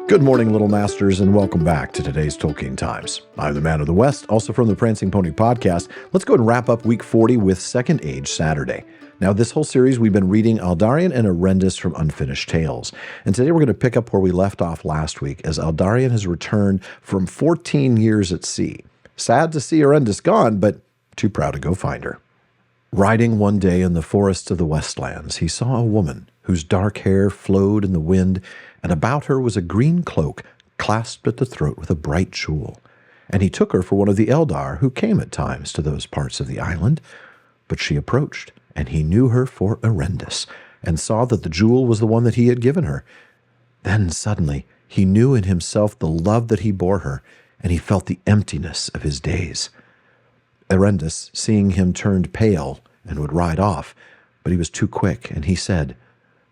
Good morning, Little Masters, and welcome back to today's Tolkien Times. I'm the Man of the West, also from the Prancing Pony podcast. Let's go and wrap up week 40 with Second Age Saturday. Now, this whole series, we've been reading Aldarion and Erendis from Unfinished Tales. And today we're going to pick up where we left off last week as Aldarion has returned from 14 years at sea. Sad to see Erendis gone, but too proud to go find her. Riding one day in the forests of the Westlands, he saw a woman whose dark hair flowed in the wind, and about her was a green cloak clasped at the throat with a bright jewel. And he took her for one of the Eldar who came at times to those parts of the island. But she approached, and he knew her for Erendis, and saw that the jewel was the one that he had given her. Then suddenly he knew in himself the love that he bore her, and he felt the emptiness of his days. Erendis, seeing him, turned pale and would ride off, but he was too quick, and he said,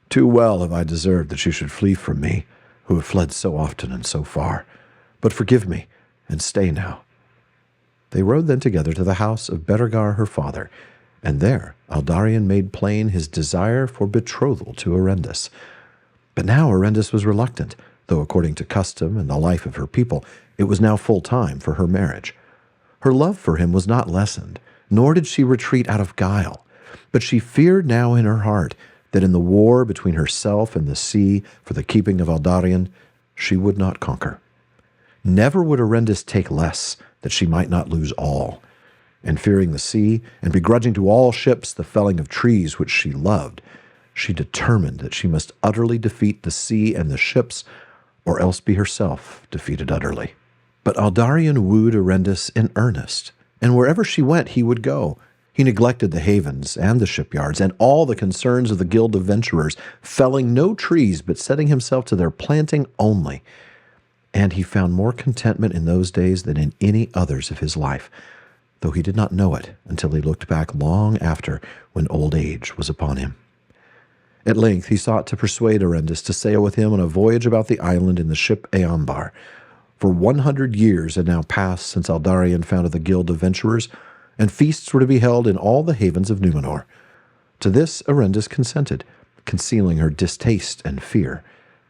"Too well have I deserved that you should flee from me, who have fled so often and so far. But forgive me, and stay now." They rode then together to the house of Berengar her father, and there Aldarion made plain his desire for betrothal to Erendis. But now Erendis was reluctant, though according to custom and the life of her people, it was now full time for her marriage. Her love for him was not lessened, nor did she retreat out of guile, but she feared now in her heart that in the war between herself and the sea for the keeping of Aldarion, she would not conquer. Never would Erendis take less, that she might not lose all. And fearing the sea, and begrudging to all ships the felling of trees which she loved, she determined that she must utterly defeat the sea and the ships, or else be herself defeated utterly. But Aldarion wooed Erendis in earnest, and wherever she went he would go. He neglected the havens and the shipyards and all the concerns of the Guild of Venturers, felling no trees but setting himself to their planting only. And he found more contentment in those days than in any others of his life, though he did not know it until he looked back long after, when old age was upon him. At length he sought to persuade Erendis to sail with him on a voyage about the island in the ship Eambar. For 100 years had now passed since Aldarion founded the Guild of Venturers, and feasts were to be held in all the havens of Númenor. To this Erendis consented, concealing her distaste and fear,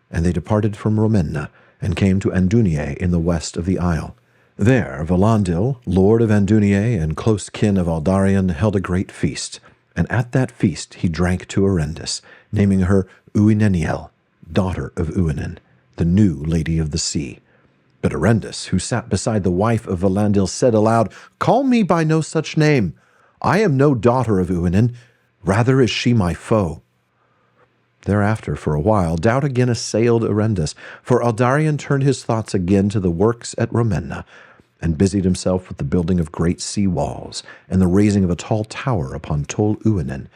and they departed from Romenna, and came to Andunier in the west of the isle. There Valandil, lord of Andunier and close kin of Aldarion, held a great feast, and at that feast he drank to Erendis, naming her Uineniel, daughter of Uinen, the new Lady of the Sea. But Erendis, who sat beside the wife of Valandil, said aloud, "Call me by no such name. I am no daughter of Uinen, rather is she my foe." Thereafter, for a while, doubt again assailed Erendis, for Aldarion turned his thoughts again to the works at Romenna, and busied himself with the building of great sea walls, and the raising of a tall tower upon Tol Uinen.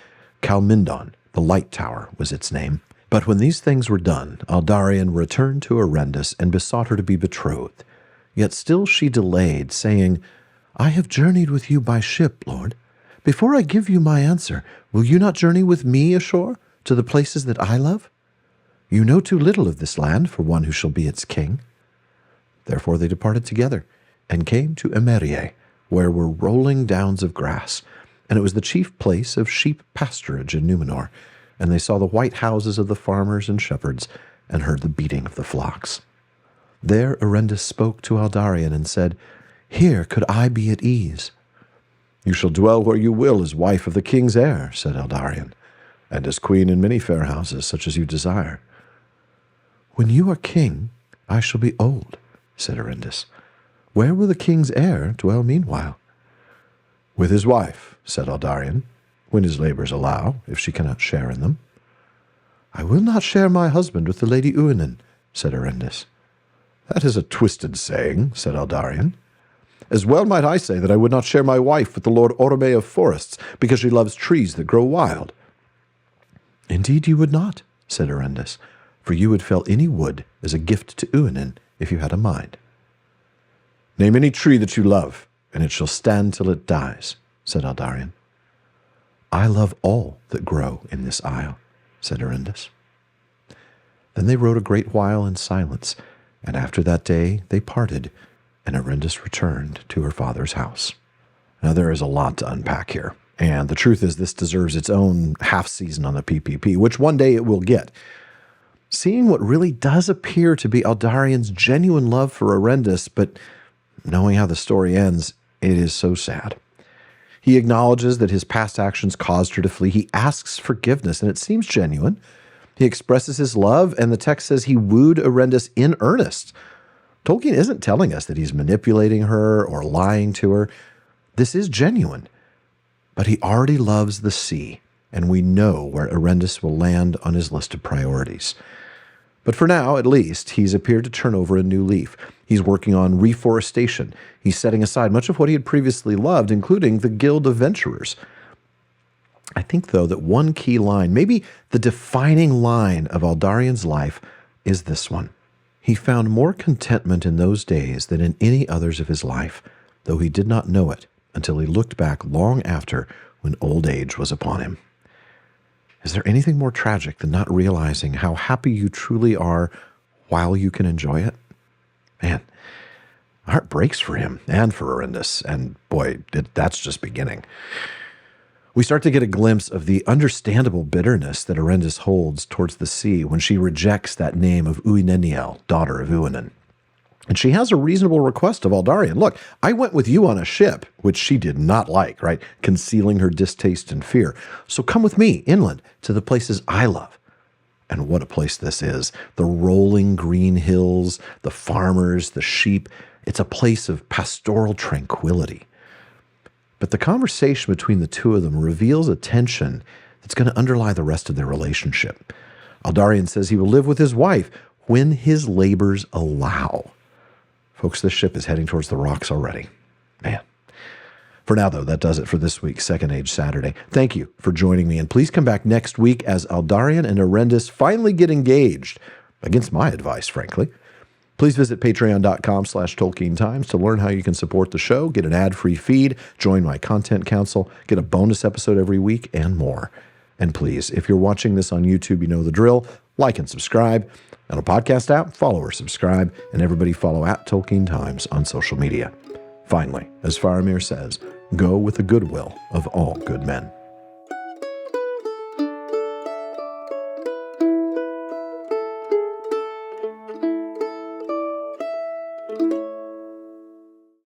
Calmindon, the Light Tower, was its name. But when these things were done, Aldarion returned to Erendis and besought her to be betrothed. Yet still she delayed, saying, "I have journeyed with you by ship, Lord. Before I give you my answer, will you not journey with me ashore to the places that I love? You know too little of this land for one who shall be its king." Therefore they departed together, and came to Emerie, where were rolling downs of grass, and it was the chief place of sheep pasturage in Númenor, and they saw the white houses of the farmers and shepherds, and heard the beating of the flocks. There Erendis spoke to Aldarion and said, "Here could I be at ease." "You shall dwell where you will as wife of the king's heir," said Aldarion, "and as queen in many fair houses, such as you desire." "When you are king, I shall be old," said Erendis. "Where will the king's heir dwell meanwhile?" "With his wife," said Aldarion, "when his labors allow, if she cannot share in them." "I will not share my husband with the Lady Uinen," said Erendis. "That is a twisted saying," said Aldarion. "As well might I say that I would not share my wife with the Lord Orome of Forests, because she loves trees that grow wild." "Indeed you would not," said Erendis, "for you would fell any wood as a gift to Uinen if you had a mind." "Name any tree that you love, and it shall stand till it dies," said Aldarion. "I love all that grow in this isle," said Erendis. Then they rode a great while in silence, and after that day they parted, and Erendis returned to her father's house. Now there is a lot to unpack here, and the truth is this deserves its own half season on the PPP, which one day it will get. seeing what really does appear to be Aldarion's genuine love for Erendis, but knowing how the story ends, it is so sad. He acknowledges that his past actions caused her to flee. He asks forgiveness, and it seems genuine. He expresses his love, and the text says he wooed Erendis in earnest. Tolkien isn't telling us that he's manipulating her or lying to her. This is genuine. But he already loves the sea, and we know where Erendis will land on his list of priorities. But for now, at least, he's appeared to turn over a new leaf. He's working on reforestation. He's setting aside much of what he had previously loved, including the Guild of Venturers. I think, though, that one key line, maybe the defining line of Aldarion's life, is this one. He found more contentment in those days than in any others of his life, though he did not know it until he looked back long after when old age was upon him. Is there anything more tragic than not realizing how happy you truly are while you can enjoy it? Man, my heart breaks for him and for Erendis, and boy, that's just beginning. We start to get a glimpse of the understandable bitterness that Erendis holds towards the sea when she rejects that name of Uineniel, daughter of Uinen. And she has a reasonable request of Aldarion. Look, I went with you on a ship, which she did not like, right? Concealing her distaste and fear. So come with me inland to the places I love. And what a place this is. The rolling green hills, the farmers, the sheep. It's a place of pastoral tranquility. But the conversation between the two of them reveals a tension that's going to underlie the rest of their relationship. Aldarion says he will live with his wife when his labors allow. Folks, this ship is heading towards the rocks already. Man. For now, though, that does it for this week's Second Age Saturday. Thank you for joining me, and please come back next week as Aldarion and Erendis finally get engaged, against my advice, frankly. Please visit patreon.com/TolkienTimes to learn how you can support the show, get an ad-free feed, join my content council, get a bonus episode every week, and more. And please, if you're watching this on YouTube, you know the drill. Like and subscribe. On a podcast app, follow or subscribe, and everybody follow @Tolkien Times on social media. Finally, as Faramir says, go with the goodwill of all good men.